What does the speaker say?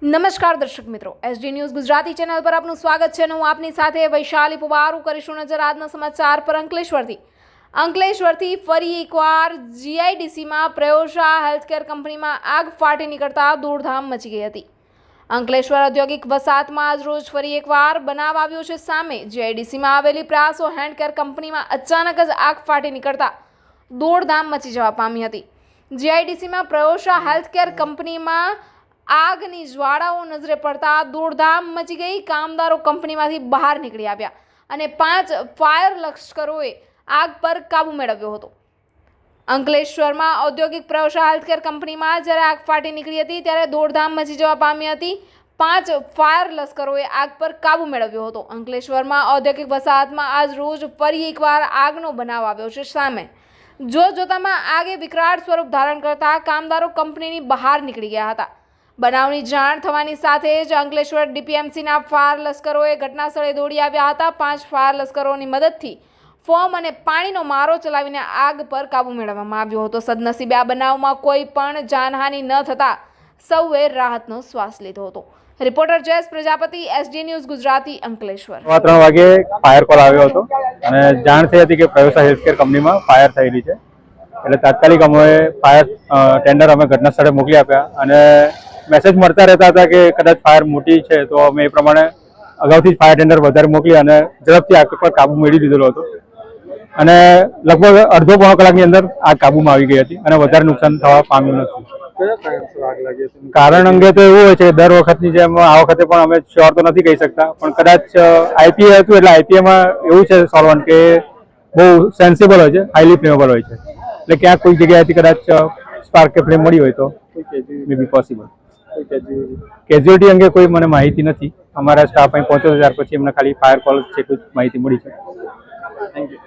નમસ્કાર દર્શક મિત્રો, એસડી ન્યૂઝ ગુજરાતી ચેનલ પર આપનું સ્વાગત છે. હું આપની સાથે વૈશાલી પુવારુ કરીશું નજર આજના સમાચાર પર. અંકલેશ્વરથી ફરી એકવાર જીઆઈડીસીમાં પ્રયોગશાળા હેલ્થકેર કંપનીમાં આગ ફાટી નીકળતા દોડધામ મચી ગઈ હતી. અંકલેશ્વર ઔદ્યોગિક વસાહતમાં આજ રોજ ફરી એકવાર બનાવ આવ્યો છે સામે. જીઆઈડીસીમાં આવેલી પ્રયાસો હેલ્થકેર કંપનીમાં અચાનક જ આગ ફાટી નીકળતા દોડધામ મચી જવા પામી હતી. જીઆઈડીસીમાં પ્રયોગશાળા હેલ્થકેર કંપનીમાં આગની જ્વાળાઓ નજરે પડતા દોડધામ મચી ગઈ. કામદારો કંપનીમાંથી બહાર નીકળી આવ્યા અને 5 ફાયર લશ્કરોએ આગ પર કાબુ મેળવ્યો હતો. અંકલેશ્વરમાં ઔદ્યોગિક પ્રયોગશાળા હેલ્થકેર કંપનીમાં જ્યારે આગ ફાટી નીકળી હતી ત્યારે દોડધામ મચી જવા પામી હતી. 5 ફાયર લશ્કરોએ આગ પર કાબુ મેળવ્યો હતો. અંકલેશ્વરમાં ઔદ્યોગિક વસાહતમાં આજ રોજ ફરી એકવાર આગનો બનાવ આવ્યો છે સામે. જોતામાં આગે વિકરાળ સ્વરૂપ ધારણ કરતા કામદારો કંપનીની બહાર નીકળી ગયા હતા. બનાવની જાણ થવાની સાથે જ અંકલેશ્વર ડીપીએમસીના ફાયર લશ્કરોએ ઘટના સ્થળે દોડી આવ્યા હતા. 5 ફાયર લશ્કરોની મદદથી ફોમ અને પાણીનો મારો ચલાવીને આગ પર કાબુ મેળવવામાં આવ્યો હતો. સદનસીબે આ બનાવમાં કોઈ પણ જાનહાનિ ન થતા સૌએ રાહતનો શ્વાસ લીધો હતો. Reporter Jayesh Prajapati, SD news Gujarati, Ankleshwar. 3 વાગે ફાયર કોલ આવ્યો હતો અને જાણ થઈ હતી કે પ્રયોગશાળા હેલ્થકેર કંપનીમાં ફાયર થયેલી છે. એટલે તાત્કાલિક અમે ફાયર ટેન્ડર અમે ઘટના સ્થળે મોકલી આપ્યા અને મેસેજ મળતા રહેતા હતા કે કદાચ ફાયર મોટી છે તો અમે એ પ્રમાણે અગાઉથી જ ફાયર ટેન્ડર વધારે મોકલી અને ઝડપથી આગ પર કાબુ મેળવી દીધેલો હતો અને લગભગ અડધો પોણો કલાકની અંદર આગ કાબુમાં આવી ગઈ હતી અને વધારે નુકસાન થવા પામ્યું નથી. કારણ અંગે તો એવું હોય છે કે દર વખતની જેમ આ વખતે પણ અમે શ્યોર તો નથી કહી શકતા, પણ કદાચ આઈપીએ હતું એટલે આઈપીએમાં એવું છે સોલ્વન્ટ કે બહુ સેન્સિબલ હોય છે, હાઈલી ફ્લેમેબલ હોય છે. એટલે ક્યાંક કોઈ જગ્યાએથી કદાચ સ્પાર્ક કે ફ્લેમ મળી હોય તો મે બી પોસિબલ. કેઝ્યુઅલિટી અંગે કોઈ મને માહિતી નથી. અમારા સ્ટાફ અહીં પહોંચ્યો ત્યાર પછી એમને ખાલી ફાયર કોલ છે એટલું માહિતી મળી છે. Thank you.